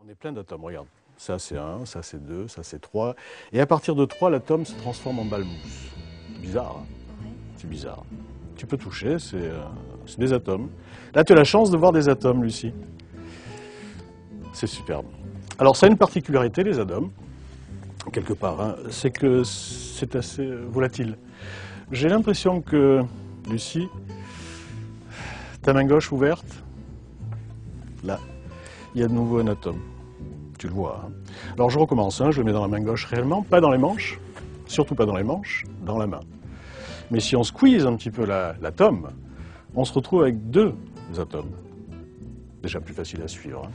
On est plein d'atomes, regarde. Ça c'est 1, ça c'est 2, ça c'est 3. Et à partir de 3, l'atome se transforme en balle-mousse. Bizarre, hein? C'est bizarre. Tu peux toucher, c'est des atomes. Là, tu as la chance de voir des atomes, Lucie. C'est superbe. Alors, ça a une particularité, les atomes, quelque part, hein, c'est que c'est assez volatile. J'ai l'impression que, Lucie, ta main gauche ouverte, là, il y a de nouveau un atome. Tu le vois. Hein. Alors, je recommence, hein, je le mets dans la main gauche réellement, pas dans les manches, surtout pas dans les manches, dans la main. Mais si on squeeze un petit peu l'atome, on se retrouve avec 2 atomes. Déjà plus facile à suivre. Hein.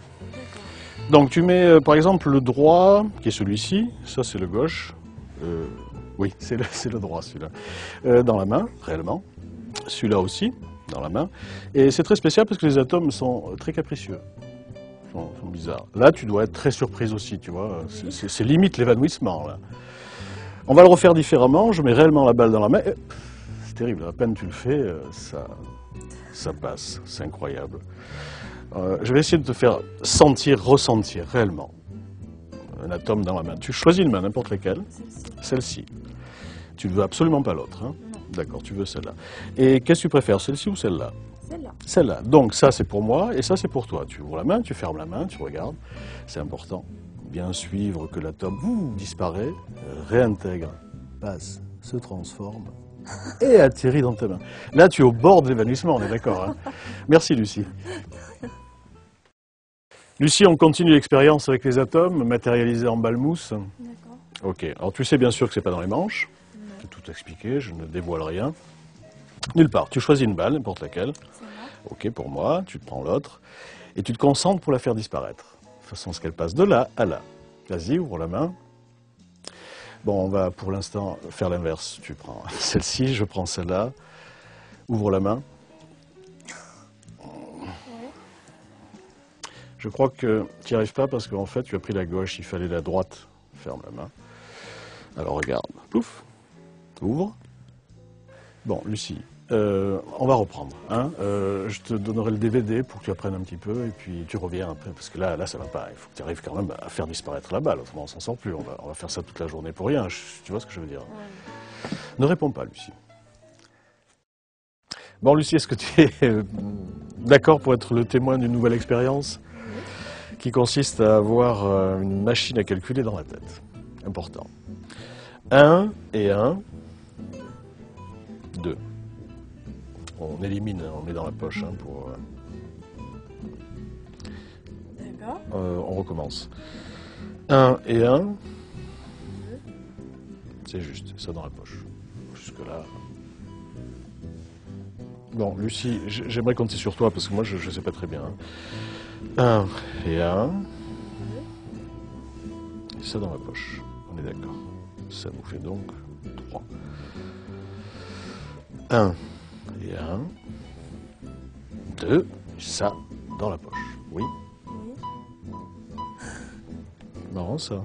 Donc tu mets par exemple le droit, qui est celui-ci, ça c'est le gauche, oui c'est le droit celui-là, dans la main, réellement, celui-là aussi, dans la main, et c'est très spécial parce que les atomes sont très capricieux, sont bizarres. Là tu dois être très surprise aussi, tu vois, c'est limite l'évanouissement là. On va le refaire différemment, je mets réellement la balle dans la main, c'est terrible, à peine tu le fais, ça passe, c'est incroyable. Je vais essayer de te faire sentir, ressentir réellement un atome dans la main. Tu choisis une main, n'importe laquelle. Celle-ci. Tu ne veux absolument pas l'autre. Hein? D'accord, tu veux celle-là. Et qu'est-ce que tu préfères, celle-ci ou celle-là? Celle-là. Celle-là. Donc ça c'est pour moi et ça c'est pour toi. Tu ouvres la main, tu fermes la main, tu regardes. C'est important. Bien suivre que l'atome disparaît, réintègre, passe, se transforme et atterrit dans ta main. Là tu es au bord de l'évanouissement, on est d'accord. Hein? Merci Lucie. Lucie, on continue l'expérience avec les atomes matérialisés en balle-mousse. D'accord. Ok, alors tu sais bien sûr que c'est pas dans les manches. J'ai tout expliqué, je ne dévoile rien. Nulle part, tu choisis une balle, n'importe laquelle. Ok, pour moi, tu te prends l'autre. Et tu te concentres pour la faire disparaître. De façon à ce qu'elle passe de là à là. Vas-y, ouvre la main. Bon, on va pour l'instant faire l'inverse. Tu prends celle-ci, je prends celle-là. Ouvre la main. Je crois que tu n'y arrives pas parce qu'en fait, tu as pris la gauche, il fallait la droite. Ferme la main. Alors regarde, pouf, ouvre. Bon, Lucie, on va reprendre. Hein. Je te donnerai le DVD pour que tu apprennes un petit peu et puis tu reviens après parce que là ça va pas. Il faut que tu arrives quand même à faire disparaître la balle, autrement on s'en sort plus. On va faire ça toute la journée pour rien. Tu vois ce que je veux dire? Ouais. Ne réponds pas, Lucie. Bon, Lucie, est-ce que tu es d'accord pour être le témoin d'une nouvelle expérience qui consiste à avoir une machine à calculer dans la tête? Important. 1 et 1, 2. On élimine, on met dans la poche hein, pour... D'accord. On recommence. 1 et 1. C'est juste, ça dans la poche. Jusque-là. Bon, Lucie, j'aimerais compter sur toi parce que moi je ne sais pas très bien. 1 et 1. Et ça dans la poche. On est d'accord. Ça nous fait donc 3. 1 et 1. 2. Ça dans la poche. Oui. Marrant ça.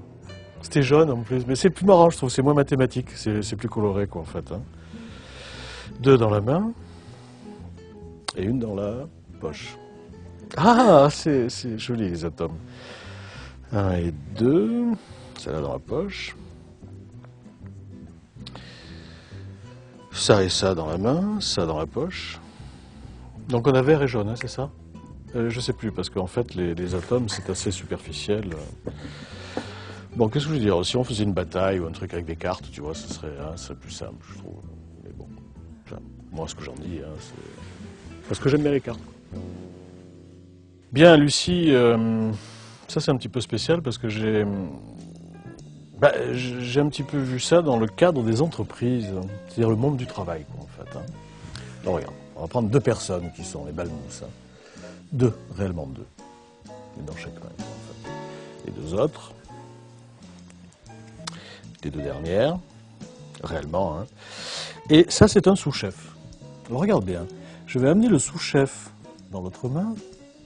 C'était jaune en plus, mais c'est plus marrant je trouve, c'est moins mathématique, c'est plus coloré quoi en fait. Hein. 2 dans la main. Et une dans la poche. Ah, c'est joli les atomes. 1 et 2, celle-là dans la poche. Ça et ça dans la main, ça dans la poche. Donc on a vert et jaune, hein, c'est ça? Je sais plus, parce qu'en fait les atomes c'est assez superficiel. Bon, qu'est-ce que je veux dire? Si on faisait une bataille ou un truc avec des cartes, tu vois, ce serait plus simple, je trouve. Mais bon, enfin, moi ce que j'en dis, hein, c'est... Parce que j'aime bien les cartes. Bien, Lucie, ça c'est un petit peu spécial parce que j'ai un petit peu vu ça dans le cadre des entreprises, c'est-à-dire le monde du travail, quoi, en fait. Hein. Alors regarde, on va prendre 2 personnes qui sont les balle-mousses. Hein. 2, réellement 2. Et dans chaque main, en fait. Les 2 autres, les 2 dernières, réellement. Hein. Et ça c'est un sous-chef. Alors regarde bien. Je vais amener le sous-chef dans l'autre main.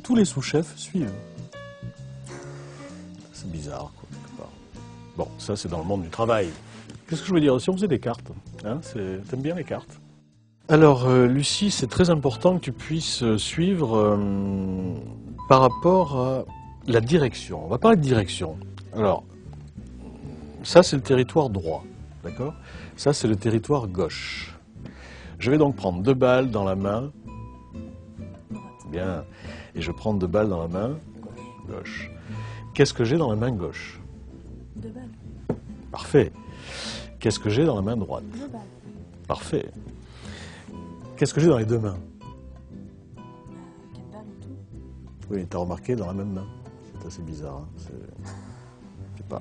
Tous les sous-chefs suivent. C'est bizarre, quoi, quelque part. Bon, ça, c'est dans le monde du travail. Qu'est-ce que je veux dire? Si on faisait des cartes, hein, t'aimes bien les cartes? Alors, Lucie, c'est très important que tu puisses suivre par rapport à la direction. On va parler de direction. Alors, ça c'est le territoire droit, d'accord? Ça c'est le territoire gauche. Je vais donc prendre 2 balles dans la main. Bien. Et je prends 2 balles dans la main gauche. Qu'est-ce que j'ai dans la main gauche? 2 balles. Parfait. Qu'est-ce que j'ai dans la main droite? 2 balles. Parfait. Qu'est-ce que j'ai dans les 2 mains? 4 balles en tout. Oui, t'as remarqué dans la même main. C'est assez bizarre. Hein, je sais pas.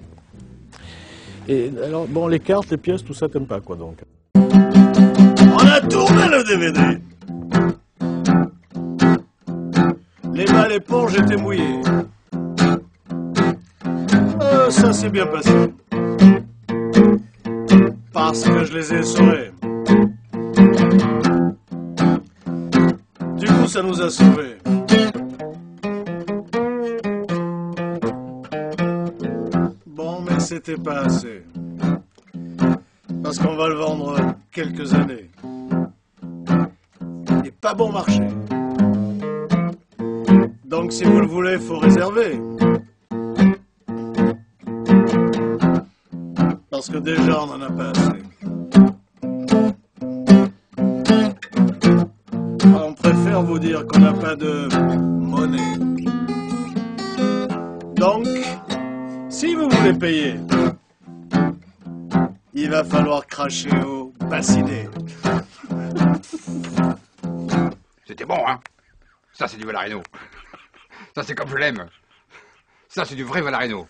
Et alors, bon, les cartes, les pièces, tout ça, t'aimes pas, quoi, donc? On a tourné le DVD. Les balles éponges étaient mouillées. Ça s'est bien passé. Parce que je les ai sauvés. Du coup, ça nous a sauvés. Bon, mais c'était pas assez. Parce qu'on va le vendre quelques années. Et pas bon marché. Donc si vous le voulez, il faut réserver. Parce que déjà, on n'en a pas assez. On préfère vous dire qu'on n'a pas de monnaie. Donc, si vous voulez payer, il va falloir cracher au bassinet. C'était bon, hein? Ça, c'est du Valarino. Ça, c'est comme je l'aime. Ça, c'est du vrai Valarino.